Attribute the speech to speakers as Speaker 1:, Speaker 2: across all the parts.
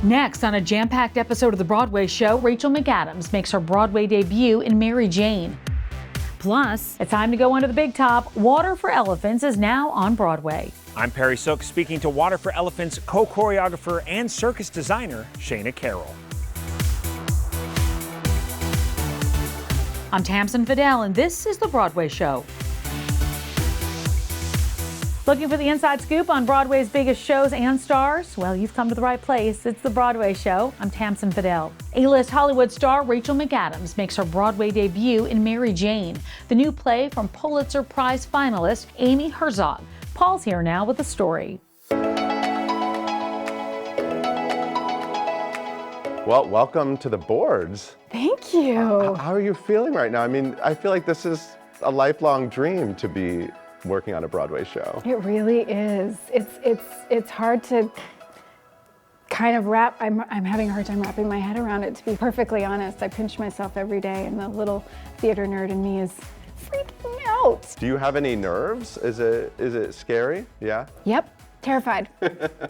Speaker 1: Next, on a jam-packed episode of the Broadway Show, Rachel McAdams makes her Broadway debut in Mary Jane. Plus, it's time to go under the big top. Water for Elephants is now on Broadway.
Speaker 2: I'm Perry Sook, speaking to Water for Elephants co-choreographer and circus designer Shana Carroll.
Speaker 1: I'm Tamsen Fadal, and this is the Broadway Show. Looking for the inside scoop on Broadway's biggest shows and stars? Well, you've come to the right place. It's the Broadway Show. I'm Tamsen Fadal. A-list Hollywood star Rachel McAdams makes her Broadway debut in Mary Jane, the new play from Pulitzer Prize finalist Amy Herzog. Paul's here now with the story.
Speaker 3: Well, welcome to the boards.
Speaker 4: Thank you.
Speaker 3: How are you feeling right now? I mean, I feel like this is a lifelong dream to be working on a Broadway show.
Speaker 4: It really is. It's hard to kind of wrap. I'm having a hard time wrapping my head around it, to be perfectly honest. I pinch myself every day, and the little theater nerd in me is freaking out.
Speaker 3: Do you have any nerves? Is it scary? Yeah?
Speaker 4: Yep. Terrified.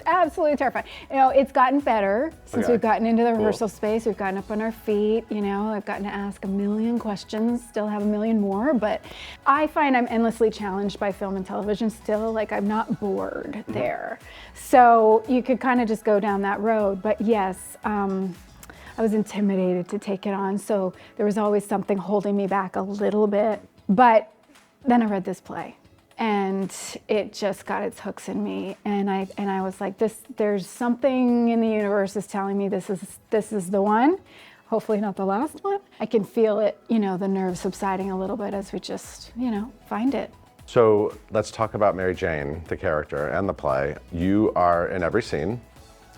Speaker 4: Absolutely terrified. You know, it's gotten better since we've gotten into the rehearsal space. We've gotten up on our feet, you know, I've gotten to ask a million questions, still have a million more, but I find I'm endlessly challenged by film and television still. Like, I'm not bored there. So you could kind of just go down that road. But yes, I was intimidated to take it on. So there was always something holding me back a little bit. But then I read this play, and it just got its hooks in me, and I was like, there's something in the universe is telling me this is the one. Hopefully not the last one. I can feel it, you know, the nerves subsiding a little bit as we just, you know, find it.
Speaker 3: So let's talk about Mary Jane, the character, and the play. You are in every scene.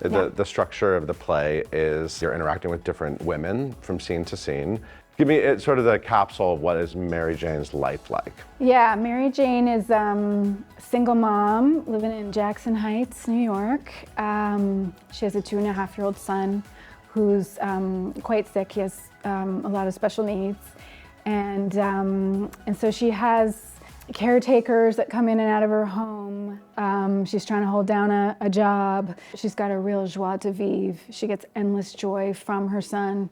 Speaker 4: Yeah.
Speaker 3: The structure of the play is you're interacting with different women from scene to scene. Give me sort of the capsule of what is Mary Jane's life like.
Speaker 4: Yeah, Mary Jane is a single mom living in Jackson Heights, New York. She has a 2.5-year-old son who's quite sick. He has a lot of special needs. And so she has caretakers that come in and out of her home. She's trying to hold down a job. She's got a real joie de vivre. She gets endless joy from her son.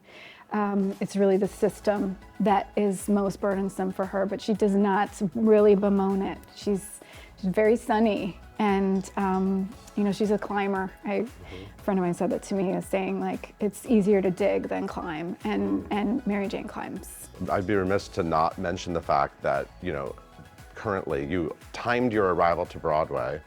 Speaker 4: It's really the system that is most burdensome for her, but she does not really bemoan it. She's very sunny, and you know, she's a climber. A friend of mine said that to me, as saying, like, it's easier to dig than climb, and Mary Jane climbs.
Speaker 3: I'd be remiss to not mention the fact that, you know, currently you timed your arrival to Broadway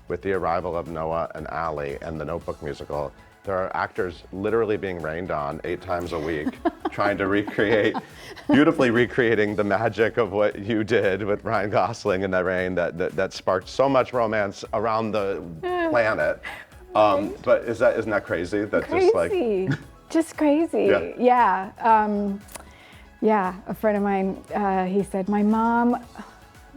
Speaker 3: with the arrival of Noah and Ali and the Notebook musical. There are actors literally being rained on 8 times a week, trying to beautifully recreating the magic of what you did with Ryan Gosling in that rain that sparked so much romance around the planet. But isn't that crazy? That
Speaker 4: crazy. Just crazy. Yeah. Yeah. A friend of mine, he said, my mom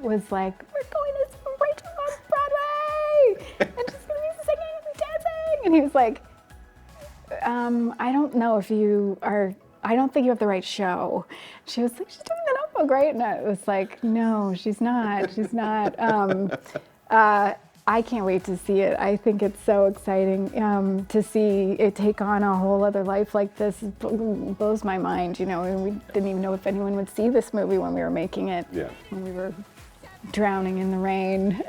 Speaker 4: was like, we're going to see Rachel on Broadway, and she's gonna be singing and dancing. And he was like, I don't know if I don't think you have the right show. She was like, she's doing the Notebook, right? And I was like, no, she's not. She's not. I can't wait to see it. I think it's so exciting to see it take on a whole other life like this. It blows my mind, you know. And we didn't even know if anyone would see this movie when we were making it. Yeah. When we were drowning in the rain.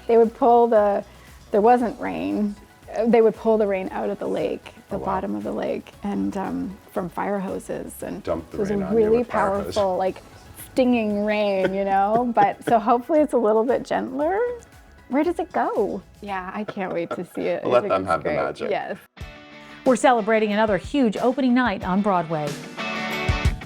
Speaker 4: They would pull there wasn't rain. They would pull the rain out of the lake, the bottom of the lake, and from fire hoses, and
Speaker 3: dump the
Speaker 4: it was
Speaker 3: rain
Speaker 4: a
Speaker 3: on you
Speaker 4: really
Speaker 3: with fire hose.
Speaker 4: powerful, like stinging rain, you know. But so hopefully it's a little bit gentler. Where does it go? Yeah, I can't wait to see it.
Speaker 3: Let them have the magic.
Speaker 4: Yes.
Speaker 1: We're celebrating another huge opening night on Broadway.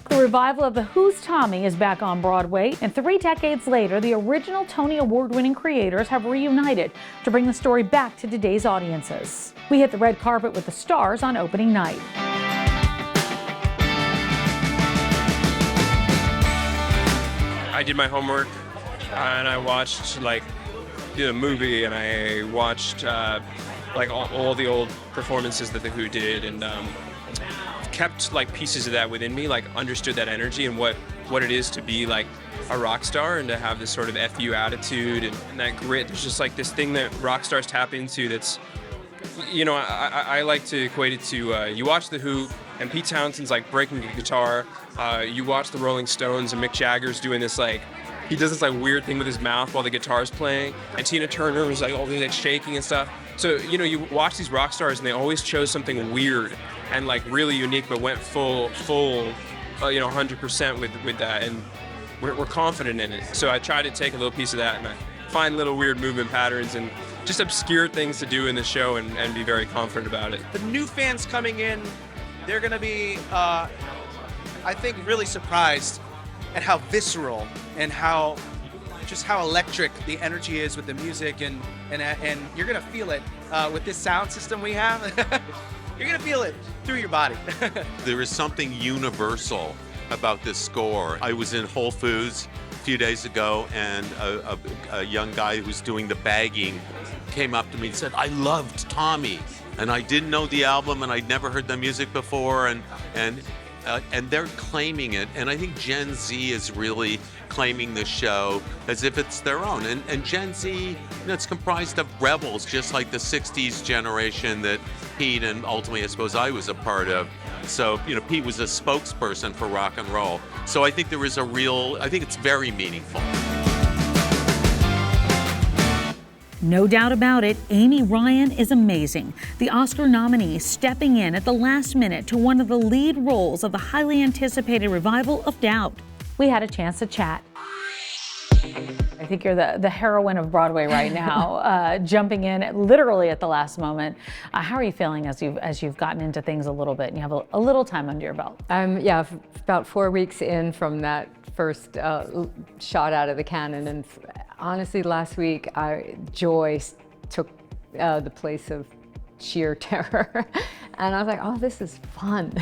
Speaker 1: The revival of The Who's Tommy is back on Broadway, and 3 decades later, the original Tony Award-winning creators have reunited to bring the story back to today's audiences. We hit the red carpet with the stars on opening night.
Speaker 5: I did my homework, and I watched the movie, and I watched all the old performances that The Who did, and kept pieces of that within me, understood that energy and what it is to be a rock star and to have this sort of FU attitude and that grit. There's just this thing that rock stars tap into that's you know, I like to equate it to you watch The Who and Pete Townshend's like breaking a guitar. You watch the Rolling Stones and Mick Jagger's doing this like, he does this like weird thing with his mouth while the guitar's playing, and Tina Turner was like always like shaking and stuff. So, you know, you watch these rock stars and they always chose something weird and like really unique, but went full, you know, 100% with that, and we're confident in it. So I try to take a little piece of that, and I find little weird movement patterns and just obscure things to do in the show and be very confident about it.
Speaker 6: The new fans coming in, they're going to be, I think, really surprised at how visceral and how electric the energy is with the music, and you're going to feel it with this sound system we have. You're going to feel it through your body.
Speaker 7: There is something universal about this score. I was in Whole Foods a few days ago, and a young guy who was doing the bagging came up to me and said, "I loved Tommy." And I didn't know the album, and I'd never heard the music before, and they're claiming it. And I think Gen Z is really claiming the show as if it's their own. And Gen Z, you know, it's comprised of rebels, just like the 60s generation that Pete and ultimately, I suppose, I was a part of. So, you know, Pete was a spokesperson for rock and roll. So I think there is I think it's very meaningful.
Speaker 1: No doubt about it, Amy Ryan is amazing. The Oscar nominee stepping in at the last minute to one of the lead roles of the highly anticipated revival of Doubt. We had a chance to chat. I think you're the heroine of Broadway right now, jumping in literally at the last moment. How are you feeling as you've gotten into things a little bit and you have a little time under your belt?
Speaker 8: Yeah, about 4 weeks in from that first shot out of the cannon, and honestly, last week, joy took the place of sheer terror, and I was like, "Oh, this is fun."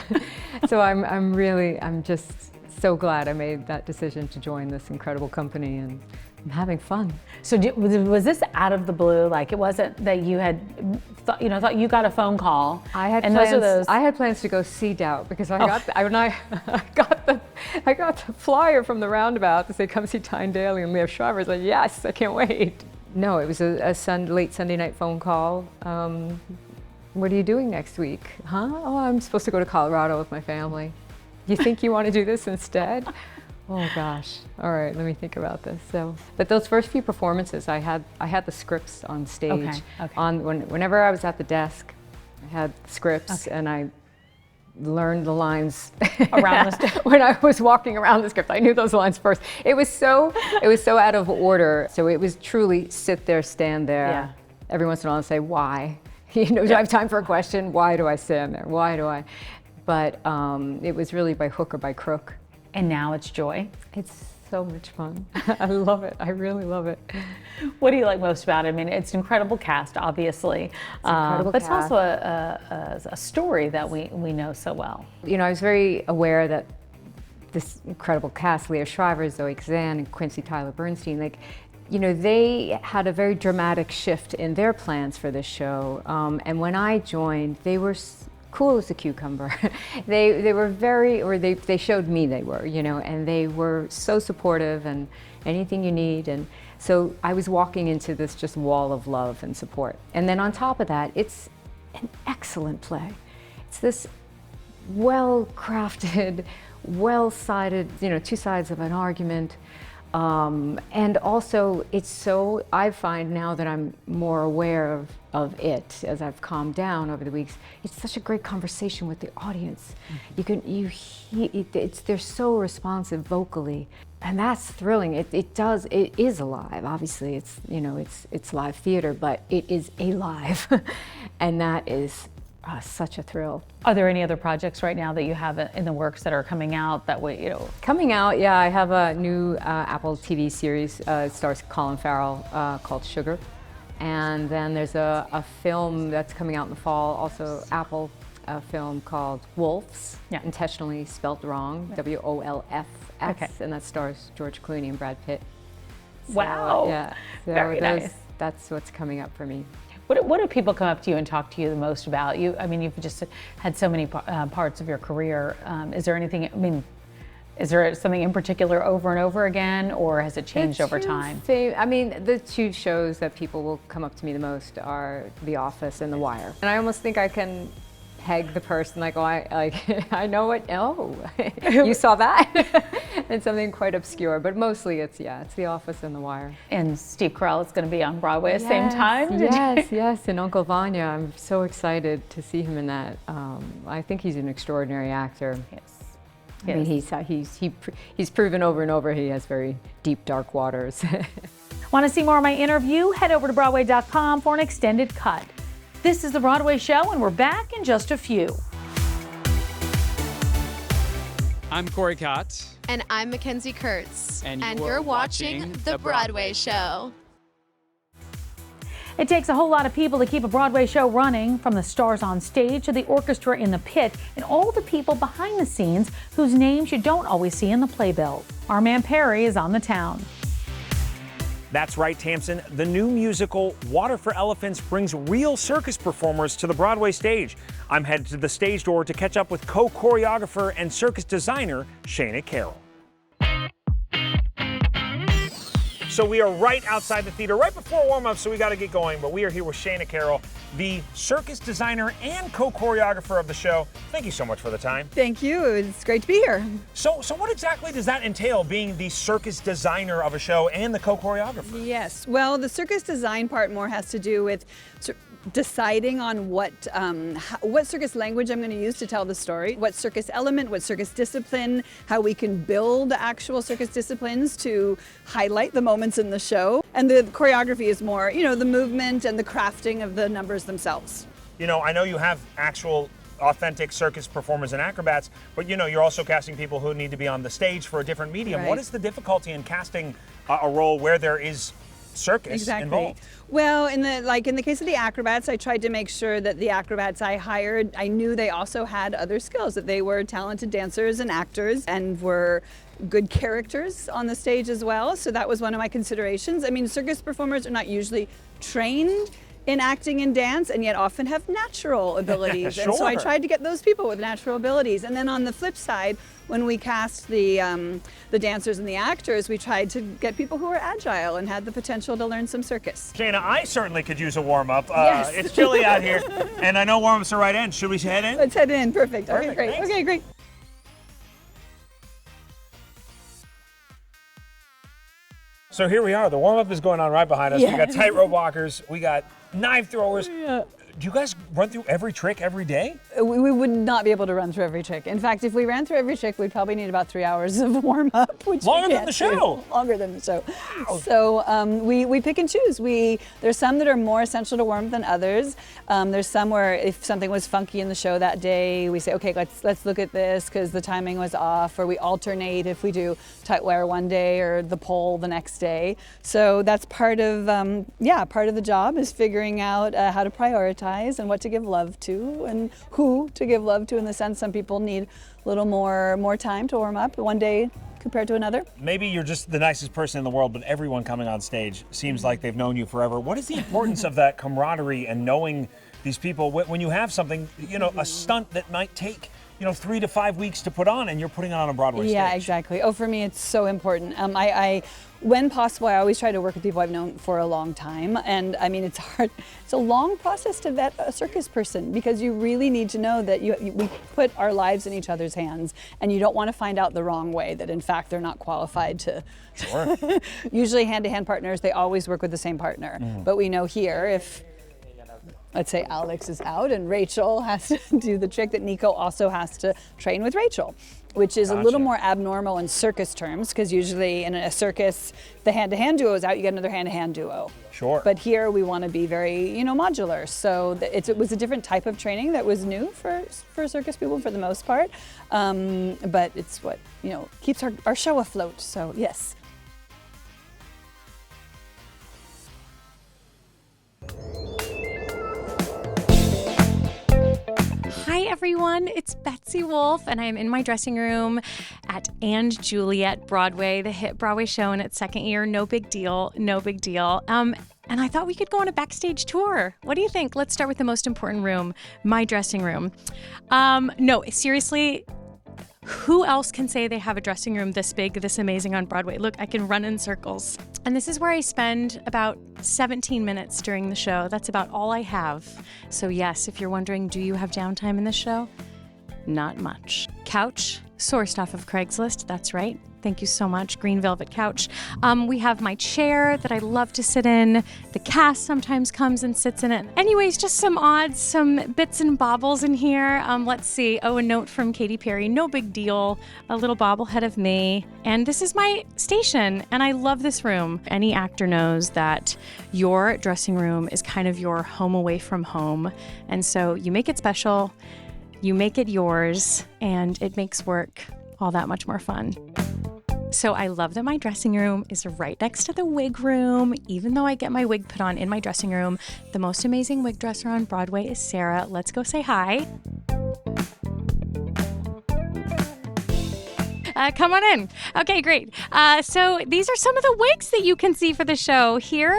Speaker 8: So I'm just so glad I made that decision to join this incredible company, and I'm having fun.
Speaker 1: So was this out of the blue? Like, it wasn't that you had thought you got a phone call?
Speaker 8: I had plans to go see Doubt, because I got the flyer from the roundabout to say come see Tyne Daly and Liev Schreiber. I was like, yes, I can't wait. No, it was a late Sunday night phone call. What are you doing next week? Huh? Oh, I'm supposed to go to Colorado with my family. You think you want to do this instead? Oh gosh. All right, let me think about this. But those first few performances, I had the scripts on stage. Okay. Whenever I was at the desk, I had scripts, and I learned the lines
Speaker 1: around the script.
Speaker 8: When I was walking around the script. I knew those lines first. It was so out of order. So it was truly sit there, stand there.
Speaker 1: Yeah.
Speaker 8: Every once in a while, I say why. Do I have time for a question? Why do I stand there? Why do I? But it was really by hook or by crook.
Speaker 1: And now it's joy.
Speaker 8: It's so much fun. I love it. I really love it.
Speaker 1: What do you like most about it? I mean, it's an incredible cast, obviously, but it's also a story that we know so well.
Speaker 8: You know, I was very aware that this incredible cast, Liev Schreiber, Zoe Kazan, and Quincy Tyler Bernstein, like, you know, they had a very dramatic shift in their plans for this show. And when I joined, they were cool as a cucumber. They were they showed me they were, you know, and they were so supportive and anything you need. And so I was walking into this just wall of love and support. And then on top of that, it's an excellent play. It's this well-crafted, well-sided, you know, two sides of an argument. And also, it's so, I find now that I'm more aware of it as I've calmed down over the weeks, it's such a great conversation with the audience. They're so responsive vocally, and that's thrilling. It is alive. Obviously, it's, you know, it's live theater, but it is alive, and that is such a thrill.
Speaker 1: Are there any other projects right now that you have in the works that are coming out that way, you know?
Speaker 8: Coming out, yeah, I have a new Apple TV series. It stars Colin Farrell called Sugar. And then there's a film that's coming out in the fall, also Apple, a film called Wolves, intentionally spelt wrong, WOLFX, okay. And that stars George Clooney and Brad Pitt. So,
Speaker 1: wow,
Speaker 8: yeah, so
Speaker 1: very nice.
Speaker 8: That's what's coming up for me.
Speaker 1: What do people come up to you and talk to you the most about? I mean, you've just had so many parts of your career. Is there anything, I mean, Is there something in particular over and over again, or has it changed over time?
Speaker 8: I mean, the two shows that people will come up to me the most are The Office and The Wire. And I almost think I can peg the person, like, oh, I know it. Oh, you saw that? It's something quite obscure, but mostly it's The Office and The Wire.
Speaker 1: And Steve Carell is going to be on Broadway at the same time?
Speaker 8: Yes, and Uncle Vanya. I'm so excited to see him in that. I think he's an extraordinary actor.
Speaker 1: Yes.
Speaker 8: I mean, he's proven over and over he has very deep, dark waters.
Speaker 1: Want to see more of my interview? Head over to Broadway.com for an extended cut. This is The Broadway Show, and we're back in just a few.
Speaker 9: I'm Corey Cott.
Speaker 10: And I'm Mackenzie Kurtz.
Speaker 9: And
Speaker 10: you're watching The Broadway Show.
Speaker 1: It takes a whole lot of people to keep a Broadway show running, from the stars on stage to the orchestra in the pit and all the people behind the scenes whose names you don't always see in the playbill. Our man Perry is on the town.
Speaker 2: That's right, Tamsen. The new musical Water for Elephants brings real circus performers to the Broadway stage. I'm headed to the stage door to catch up with co-choreographer and circus designer Shana Carroll. So we are right outside the theater, right before warm-up, so we got to get going. But we are here with Shana Carroll, the circus designer and co-choreographer of the show. Thank you so much for the time.
Speaker 11: Thank you. It's great to be here.
Speaker 2: So what exactly does that entail, being the circus designer of a show and the co-choreographer?
Speaker 11: Yes. Well, the circus design part more has to do with deciding on what circus language I'm going to use to tell the story, what circus element, what circus discipline, how we can build actual circus disciplines to highlight the moments in the show. And the choreography is more, the movement and the crafting of the numbers themselves.
Speaker 2: I know you have actual authentic circus performers and acrobats, but you're also casting people who need to be on the stage for a different medium.
Speaker 11: Right.
Speaker 2: What is the difficulty in casting a role where there is circus involved?
Speaker 11: Well, in the case of the acrobats, I tried to make sure that the acrobats I hired, I knew they also had other skills, that they were talented dancers and actors and were good characters on the stage as well. So that was one of my considerations. I mean, circus performers are not usually trained in acting and dance, and yet often have natural abilities.
Speaker 2: Sure.
Speaker 11: And so I tried to get those people with natural abilities. And then on the flip side, when we cast the dancers and the actors, we tried to get people who were agile and had the potential to learn some circus.
Speaker 2: Shana, I certainly could use a warm-up.
Speaker 11: Yes.
Speaker 2: It's chilly out here, and I know warm-ups are right in. Should we head in?
Speaker 11: Let's head in. Perfect. Okay,
Speaker 2: Perfect.
Speaker 11: great.
Speaker 2: Thanks.
Speaker 11: Okay, great.
Speaker 2: So here we are. The warm-up is going on right behind us.
Speaker 11: Yeah.
Speaker 2: We got tightrope walkers. We got knife throwers. Yeah. Do you guys run through every trick every day?
Speaker 11: We would not be able to run through every trick. In fact, if we ran through every trick, we'd probably need about 3 hours of warm-up.
Speaker 2: Longer than the show.
Speaker 11: Longer than the show.
Speaker 2: Wow.
Speaker 11: So we pick and choose. There's some that are more essential to warm-up than others. There's some where if something was funky in the show that day, we say, okay, let's look at this because the timing was off, or we alternate if we do tight wire one day or the pole the next day. So that's part of the job is figuring out how to prioritize and what to give love to and who to give love to, in the sense some people need a little more time to warm up one day compared to another.
Speaker 2: Maybe you're just the nicest person in the world, but everyone coming on stage seems like they've known you forever. What is the importance of that camaraderie and knowing these people when you have something, a stunt that might take 3 to 5 weeks to put on, and you're putting it on a Broadway stage?
Speaker 11: Yeah, exactly. Oh, for me, it's so important. When possible, I always try to work with people I've known for a long time. And I mean, it's hard. It's a long process to vet a circus person, because you really need to know that we put our lives in each other's hands, and you don't want to find out the wrong way that in fact they're not qualified to.
Speaker 2: Sure.
Speaker 11: Usually hand-to-hand partners, they always work with the same partner. But we know here, if let's say Alex is out and Rachel has to do the trick, that Nico also has to train with Rachel, which is a little more abnormal in circus terms, because usually in a circus, if the hand-to-hand duo is out, you get another hand-to-hand duo.
Speaker 2: Sure.
Speaker 11: But here we want to be very, modular. So it was a different type of training that was new for circus people for the most part. But it's what, keeps our show afloat. So yes.
Speaker 12: Hi everyone, it's Betsy Wolfe, and I am in my dressing room at And Juliet Broadway, the hit Broadway show in its second year. No big deal, no big deal. And I thought we could go on a backstage tour. What do you think? Let's start with the most important room, my dressing room. No, seriously, Who else can say they have a dressing room this big, this amazing on Broadway? Look, I can run in circles. And this is where I spend about 17 minutes during the show. That's about all I have. So yes, if you're wondering, do you have downtime in this show? Not much. Couch, sourced off of Craigslist. That's right. Thank you so much. Green velvet couch. We have my chair that I love to sit in. The cast sometimes comes and sits in it. Anyways, just some odds, some bits and bobbles in here. Let's see. Oh, a note from Katy Perry. No big deal. A little bobblehead of me. And this is my station, and I love this room. Any actor knows that your dressing room is kind of your home away from home. And so you make it special, you make it yours, and it makes work all that much more fun. So I love that my dressing room is right next to the wig room. Even though I get my wig put on in my dressing room, the most amazing wig dresser on Broadway is Sarah. Let's go say hi. Come on in. Okay, great. So these are some of the wigs that you can see for the show. Here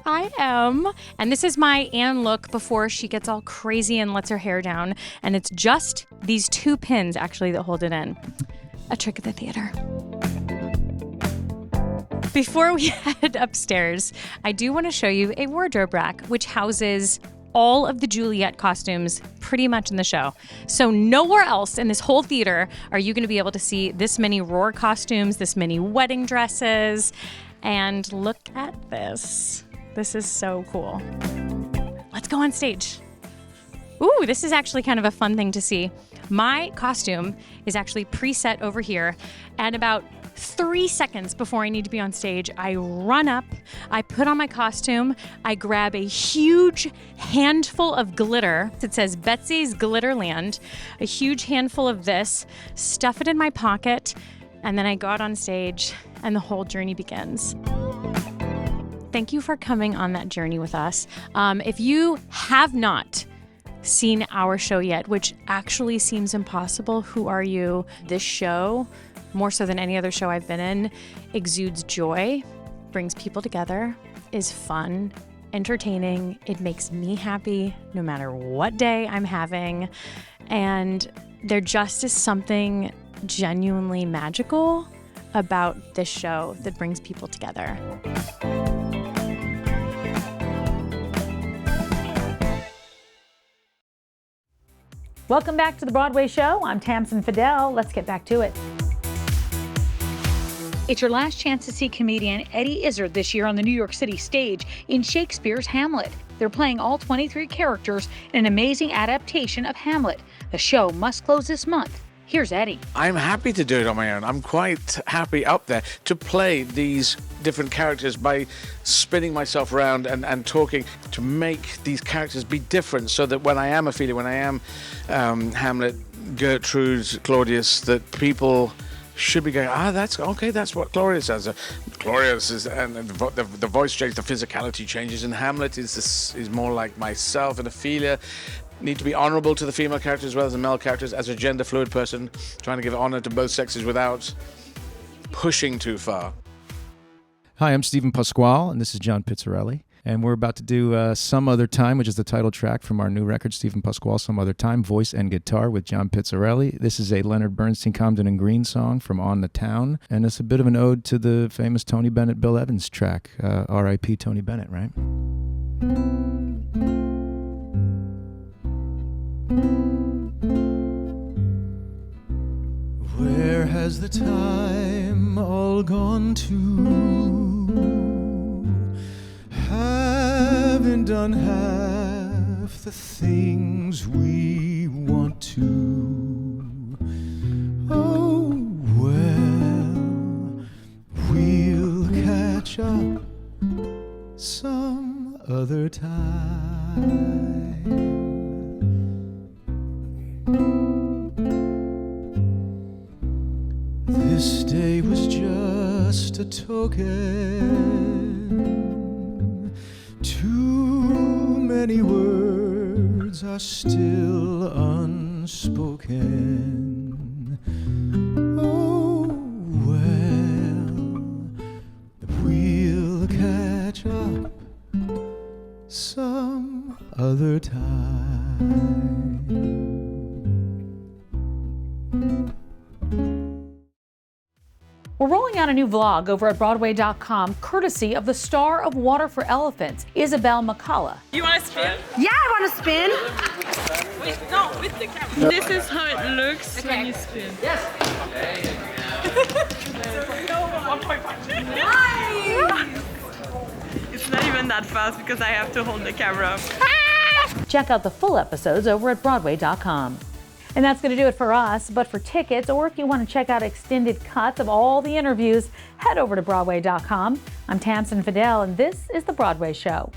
Speaker 12: I am. And this is my Anne look before she gets all crazy and lets her hair down. And it's just these two pins actually that hold it in. A trick of the theater. Before we head upstairs, I do want to show you a wardrobe rack, which houses all of the Juliet costumes pretty much in the show. So nowhere else in this whole theater are you going to be able to see this many Roar costumes, this many wedding dresses. And look at this. This is so cool. Let's go on stage. Ooh, this is actually kind of a fun thing to see. My costume is actually preset over here, and about 3 seconds before I need to be on stage, I run up, I put on my costume, I grab a huge handful of glitter that says Betsy's Glitterland, a huge handful of this, stuff it in my pocket, and then I go out on stage, and the whole journey begins. Thank you for coming on that journey with us. If you have not seen our show yet, which actually seems impossible, who are you? This show, more so than any other show I've been in, exudes joy, brings people together, is fun, entertaining. It makes me happy no matter what day I'm having. And there just is something genuinely magical about this show that brings people together.
Speaker 1: Welcome back to the Broadway Show. I'm Tamsen Fadal. Let's get back to it. It's your last chance to see comedian Eddie Izzard this year on the New York City stage in Shakespeare's Hamlet. They're playing all 23 characters in an amazing adaptation of Hamlet. The show must close this month. Here's Eddie.
Speaker 13: I'm happy to do it on my own. I'm quite happy up there to play these different characters by spinning myself around and talking to make these characters be different so that when I am Ophelia, when I am Hamlet, Gertrude, Claudius, that people should be going, that's okay, that's what Claudius does. Claudius is, and the voice changes, the physicality changes, and Hamlet is more like myself, and Ophelia need to be honorable to the female characters as well as the male characters. As a gender fluid person, trying to give honor to both sexes without pushing too far.
Speaker 14: Hi, I'm Stephen Pasquale, and this is John Pizzarelli. And we're about to do Some Other Time, which is the title track from our new record, Stephen Pasquale, Some Other Time, voice and guitar with John Pizzarelli. This is a Leonard Bernstein, Comden and Green song from On the Town, and it's a bit of an ode to the famous Tony Bennett, Bill Evans track, R.I.P. Tony Bennett, right?
Speaker 15: Where has the time all gone to? Haven't done half the things we want to. Oh, well, we'll catch up some other time. This day was just a token. Too many words are still unspoken. Oh, well, we'll catch up some other time.
Speaker 1: rolling out a new vlog over at Broadway.com, courtesy of the star of Water for Elephants, Isabel McCullough.
Speaker 16: You want to spin? Yeah, I want to spin. Wait, no, with the camera. This is how it looks when you spin. Yes. It's not even that fast because I have to hold the camera.
Speaker 1: Check out the full episodes over at Broadway.com. And that's going to do it for us. But for tickets, or if you want to check out extended cuts of all the interviews, head over to Broadway.com. I'm Tamsen Fadal, and this is The Broadway Show.